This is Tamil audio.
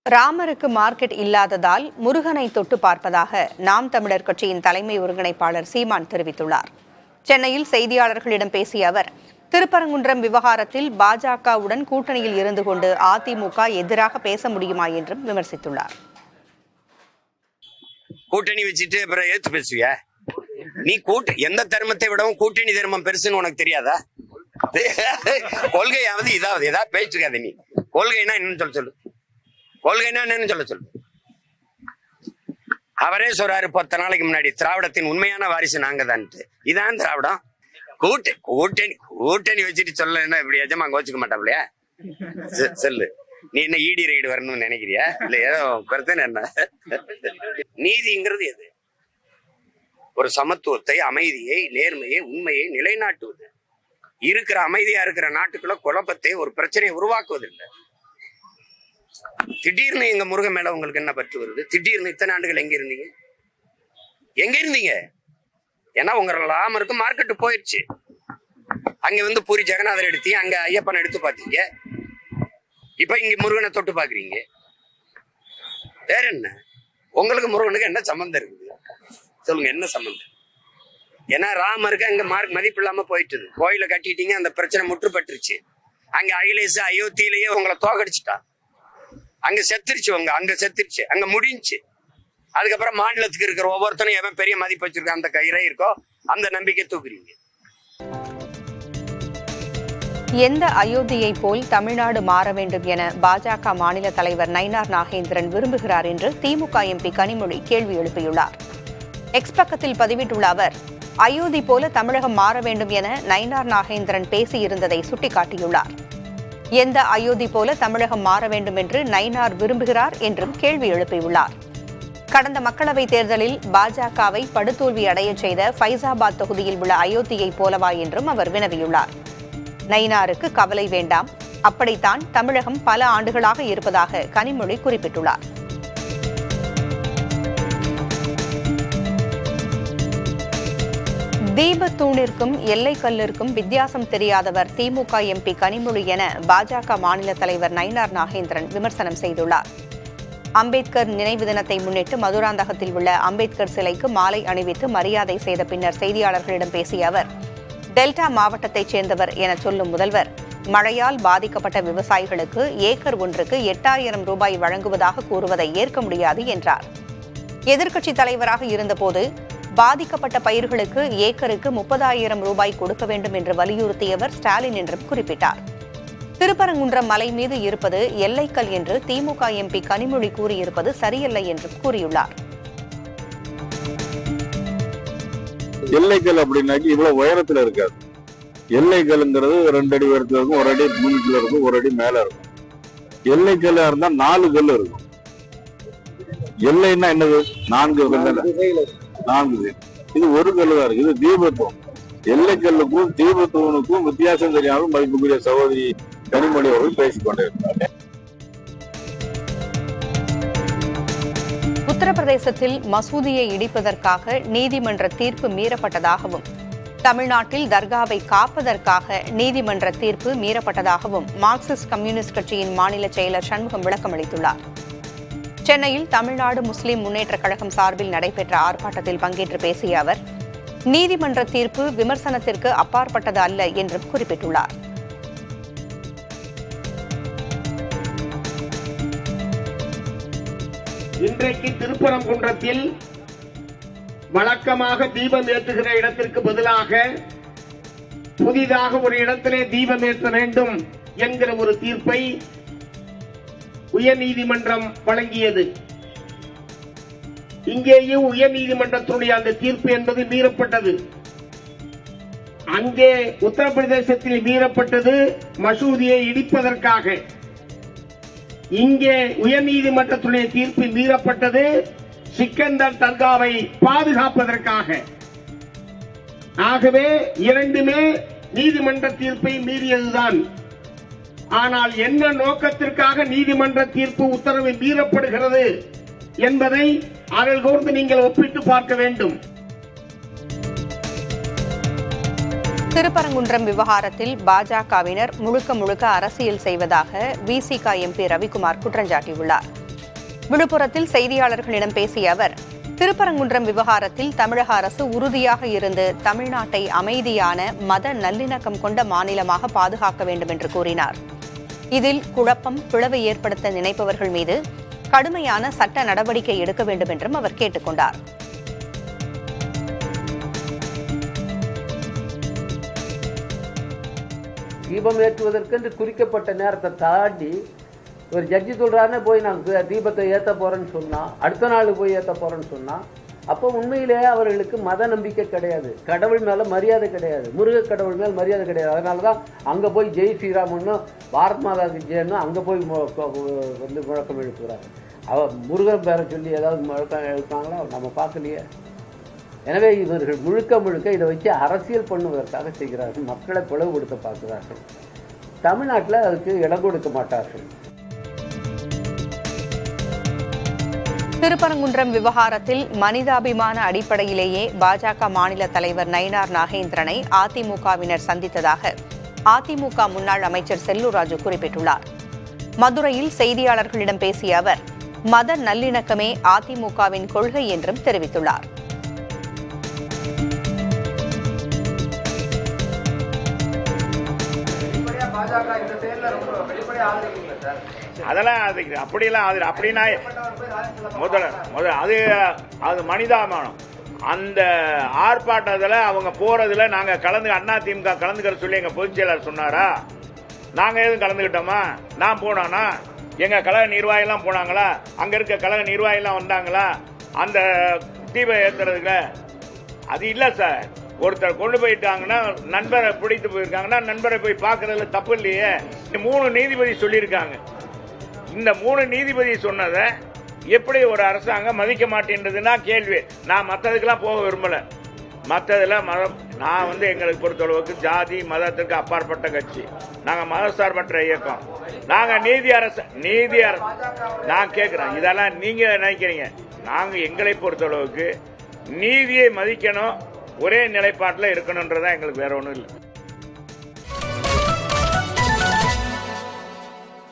ராமருக்கு மார்க்கெட் இல்லாததால் முருகனை தொட்டு பார்ப்பதாக நாம் தமிழர் கட்சியின் தலைமை ஒருங்கிணைப்பாளர் சீமான் தெரிவித்துள்ளார். சென்னையில் செய்தியாளர்களிடம் பேசிய அவர், திருப்பரங்குன்றம் விவகாரத்தில் பாஜகவுடன் கூட்டணியில் இருந்து கொண்டு அதிமுக எதிராக பேச முடியுமா என்றும் விமர்சித்துள்ளார். கூட்டணி வச்சுட்டு அப்புறம் ஏத்து பேசுவிய நீ? எந்த தர்மத்தை விடவும் கூட்டணி தர்மம் பெருசுன்னு உனக்கு தெரியாதா? கொள்கையாவது இதாவது ஏதாவது பேச்சுக்காத. நீ கொள்கைனா என்னன்னு சொல்லு. கொள்கைனா என்னன்னு சொல்லு. அவரே சொல்றாரு 10 நாளைக்கு முன்னாடி, திராவிடத்தின் உண்மையான வாரிசு நாங்க தான். இதான் திராவிடம். கூட்டணி வச்சுட்டு சொல்ல என்ன இப்படி எஜமா கோச்சுக்க மாட்டாப்லையா? சொல்லு. நீ என்ன ஈடி ரைடு வரணும்னு நினைக்கிறியா? இல்ல ஏதோ பிரச்சனை என்ன? நீதிங்கிறது எது? ஒரு சமத்துவத்தை, அமைதியை, நேர்மையை, உண்மையை நிலைநாட்டுவது. இருக்கிற அமைதியா இருக்கிற நாட்டுக்குள்ள குழப்பத்தை, ஒரு பிரச்சனையை உருவாக்குவதில்லை. திடீர்னு எங்க முருகன் மேல உங்களுக்கு என்ன பற்று வருது? திடீர்னு இத்தனை ஆண்டுகள் எங்க இருந்தீங்க? ஏன்னா உங்க ராமருக்கு மார்க்கெட்டு போயிடுச்சு. அங்க பூரி ஜெகநாதர் எடுத்தீங்க, அங்க ஐயப்பனை எடுத்து பாத்தீங்க, இப்ப இங்க முருகனை தொட்டு பாக்குறீங்க. வேற என்ன? உங்களுக்கு முருகனுக்கு என்ன சம்பந்தம் இருக்குது? சொல்லுங்க, என்ன சம்பந்தம்? ஏன்னா ராமருக்கு அங்க மதிப்பு இல்லாம போயிட்டு, கோயில கட்டிட்டீங்க, அந்த பிரச்சனை முற்றுப்பட்டுருச்சு. அங்க அகிலேஷ் அயோத்தியிலேயே உங்களை தோக்கடிச்சுட்டா. அங்க செத்துருச்சு, அங்க முடிஞ்சு. அதுக்கப்புறம் மாநிலத்துக்கு இருக்கிற ஒவ்வொருத்தனும் எவன் பெரிய மதிப்பு வச்சிருக்க அந்த கயிறை இருக்கோ அந்த நம்பிக்கை தூக்குறீங்க. எந்த அயோத்தியை போல் தமிழ்நாடு மாற வேண்டும் என பாஜக மாநில தலைவர் நயினார் நாகேந்திரன் விரும்புகிறார் என்று திமுக எம்பி கனிமொழி கேள்வி எழுப்பியுள்ளார். எக்ஸ் பக்கத்தில் பதிவிட்டுள்ள அவர், அயோத்தி போல தமிழகம் மாற வேண்டும் என நயினார் நாகேந்திரன் பேசியிருந்ததை சுட்டிக்காட்டியுள்ளார். எந்த அயோத்தி போல தமிழகம் மாற வேண்டும் என்று நயினார் விரும்புகிறார் என்றும் கேள்வி எழுப்பியுள்ளார். கடந்த மக்களவைத் தேர்தலில் பாஜகவை படுதோல்வி அடைய செய்த ஃபைசாபாத் தொகுதியில் உள்ள அயோத்தியை போலவா என்றும் அவர் வினவியுள்ளார். நயினாருக்கு கவலை வேண்டாம், அப்படித்தான் தமிழகம் பல ஆண்டுகளாக இருப்பதாக கனிமொழி குறிப்பிட்டுள்ளார். தீபத்தூணிற்கும் எல்லைக்கல்லிற்கும் வித்தியாசம் தெரியாதவர் திமுக எம்பி கனிமொழி என பாஜக மாநில தலைவர் நயினார் நாகேந்திரன் விமர்சனம் செய்துள்ளார். அம்பேத்கர் நினைவு தினத்தை முன்னிட்டு மதுராந்தகத்தில் உள்ள அம்பேத்கர் சிலைக்கு மாலை அணிவித்து மரியாதை செய்த பின்னர் செய்தியாளர்களிடம் பேசிய அவர், டெல்டா மாவட்டத்தைச் சேர்ந்தவர் என சொல்லும் முதல்வர், மழையால் பாதிக்கப்பட்ட விவசாயிகளுக்கு ஏக்கர் ஒன்றுக்கு 8000 ரூபாய் வழங்குவதாக கூறுவதை ஏற்க முடியாது என்றார். எதிர்க்கட்சித் தலைவராக இருந்தபோது பாதிக்கப்பட்ட பயிர்களுக்கு ஏக்கருக்கு 30,000 ரூபாய் கொடுக்க வேண்டும் என்று வலியுறுத்தியவர் ஸ்டாலின் என்றும் குறிப்பிட்டார். திருப்பரங்குன்றம் மலை மீது இருப்பது எல்லைக்கல் என்று திமுக எம்பி கனிமொழி கூறியிருப்பது சரியில்லை என்றும் கூறியுள்ளார். எல்லைக்கல் அப்படின்னாக்கி இவ்வளவு உயரத்துல இருக்காது. எல்லைக்கல்ங்கிறது 2 அடி உயரத்துல இருக்கும், 1 அடி பூமிக்குள்ள இருக்கும், 1 அடி மேல இருக்கும். எல்லைக்கல்லா இருந்தா 4 கல் இருக்கும். எல்லைன்னா என்னது? 4 கல். 4. இது ஒரு கல்லு தான் இருக்கு. இது தீபத்துவம். எல்லைக்கல்லுக்கும் தீபத்துவனுக்கும் வித்தியாசம் தெரியாமல் மதிப்புக்குரிய சகோதரி கனிமொழி அவர்கள் பேசிக்கொண்டே இருக்கிறார். உத்தரப்பிரதேசத்தில் மசூதியை இடிப்பதற்காக நீதிமன்ற தீர்ப்பு மீறப்பட்டதாகவும், தமிழ்நாட்டில் தர்காவை காப்பதற்காக நீதிமன்ற தீர்ப்பு மீறப்பட்டதாகவும் மார்க்சிஸ்ட் கம்யூனிஸ்ட் கட்சியின் மாநில செயலர் சண்முகம் விளக்கமளித்துள்ளார். சென்னையில் தமிழ்நாடு முஸ்லிம் முன்னேற்றக் கழகம் சார்பில் நடைபெற்ற ஆர்ப்பாட்டத்தில் பங்கேற்று பேசிய அவர், நீதிமன்ற தீர்ப்பு விமர்சனத்திற்கு அப்பாற்பட்டது அல்ல என்றும் குறிப்பிட்டுள்ளார். இன்றைக்கு திருப்பரங்குன்றத்தில் வழக்கமாக தீபம் ஏற்றுகிற இடத்திற்கு பதிலாக புதிதாக ஒரு இடத்திலே தீபம் ஏற்ற வேண்டும் என்கிற ஒரு தீர்ப்பை உயர்நீதிமன்றம் வழங்கியது. இங்கேயும் உயர்நீதிமன்றத்தினுடைய அந்த தீர்ப்பு என்பது மீறப்பட்டது. அங்கே உத்தரப்பிரதேசத்தில் மீறப்பட்டது மசூதியை இடிப்பதற்காக, இங்கே உயர்நீதிமன்றத்துடைய தீர்ப்பு மீறப்பட்டது சிக்கந்தர் தர்காவை பாதுகாப்பதற்காக. ஆகவே இரண்டுமே நீதிமன்ற தீர்ப்பை மீறியதுதான். ஆனால் என்ன நோக்கத்திற்காக நீதிமன்ற தீர்ப்பு உத்தரவு மீறப்படுகிறது என்பதை அருள் கூர்ந்து நீங்கள் ஒப்பிட்டு பார்க்க வேண்டும். திருப்பரங்குன்றம் விவகாரத்தில் பாஜகவினர் முழுக்க அரசியல் செய்வதாக விசிக எம்பி ரவிக்குமார் குற்றஞ்சாட்டியுள்ளார். விழுப்புரத்தில் செய்தியாளர்களிடம் பேசிய அவர், திருப்பரங்குன்றம் விவகாரத்தில் தமிழக அரசு உறுதியாக இருந்து தமிழ்நாட்டை அமைதியான மத நல்லிணக்கம் கொண்ட மாநிலமாக பாதுகாக்க வேண்டும் என்று கூறினார். இதில் குழப்பம், பிளவு ஏற்படுத்த நினைப்பவர்கள் மீது கடுமையான சட்ட நடவடிக்கை எடுக்க வேண்டும் என்றும் அவர் கேட்டுக் கொண்டார். தீபம் ஏற்றுவதற்கென்று குறிக்கப்பட்ட நேரத்தை தாண்டி ஒரு ஜட்ஜி சொல்றாருன்னு போய் நாங்கள் தீபத்தை ஏற்ற போறேன்னு சொன்னா, அடுத்த நாள் போய் ஏற்ற போறேன்னு சொன்னா, அப்போ உண்மையிலேயே அவர்களுக்கு மத நம்பிக்கை கிடையாது, கடவுள் மேல மரியாதை கிடையாது, முருக கடவுள் மேல் மரியாதை கிடையாது. அதனாலதான் அங்க போய் ஜெய் ஸ்ரீராமன்னு பாரத் மாதா ஜெயன்னு அங்க போய் வந்து முழக்கம் எழுப்புறாங்க. அவர் முருகன் பேரை சொல்லி ஏதாவது முழக்கம் எழுப்பாங்களா? நம்ம பார்க்கலையே. எனவே இவர்கள் முழுக்க இதை வச்சு அரசியல் பண்ணுவதற்காக செய்கிறார்கள், மக்களை பிளவுபடுத்த பார்க்கிறார்கள். தமிழ்நாட்டில் அதுக்கு இடம் கொடுக்க மாட்டார்கள். திருப்பரங்குன்றம் விவகாரத்தில் மனிதாபிமான அடிப்படையிலேயே பாஜக மாநில தலைவர் நயினார் நாகேந்திரனை அதிமுகவினர் சந்தித்ததாக அதிமுக முன்னாள் அமைச்சர் செல்லூர் ராஜு குறிப்பிட்டுள்ளார். மதுரையில் செய்தியாளர்களிடம் பேசிய அவர், மத நல்லிணக்கமே அதிமுகவின் கொள்கை என்றும் தெரிவித்துள்ளார். அதெல்லாம் அப்படியெல்லாம் அப்படின்னா முதல்ல அது மனிதாபிமானம். அந்த ஆர்ப்பாட்டத்தில் அவங்க போறதுல நாங்க அதிமுக கலந்துக்கிற சொல்லி எங்க பொதுச் செயலாளர் சொன்னாரா? நாங்க எதுவும் கலந்துக்கிட்டோமா? நான் போனானா? எங்க கழக நிர்வாகிலாம் போனாங்களா? அங்க இருக்க கழக நிர்வாகிலாம் வந்தாங்களா அந்த தீபம் ஏத்துறதுக்கு? அது இல்ல சார். ஒருத்தர் கொண்டு போயிட்டாங்கன்னா, நண்பரை பிடித்து போயிருக்காங்கன்னா நண்பரை போய் பார்க்கறதுல தப்பு இல்லையே. 3 நீதிபதி சொல்லியிருக்காங்க. இந்த 3 நீதிபதி சொன்னதை எப்படி ஒரு அரசாங்கம் மதிக்க மாட்டேன்றதுன்னா கேள்வி. நான் மற்றதுக்கெல்லாம் போக விரும்பல. மற்றதுல மதம், நான் எங்களுக்கு பொறுத்தளவுக்கு ஜாதி மதத்திற்கு அப்பாற்பட்ட கட்சி. நாங்க மதசார்பற்ற இயக்கம். நாங்க நீதி அரசு நான் கேட்கிறேன், இதெல்லாம் நீங்க நினைக்கிறீங்க. நாங்க எங்களை பொறுத்தளவுக்கு நீதியை மதிக்கணும், ஒரே நிலைப்பாட்டில் இருக்கணும்ன்றதான் எங்களுக்கு வேற ஒன்றும் இல்லை.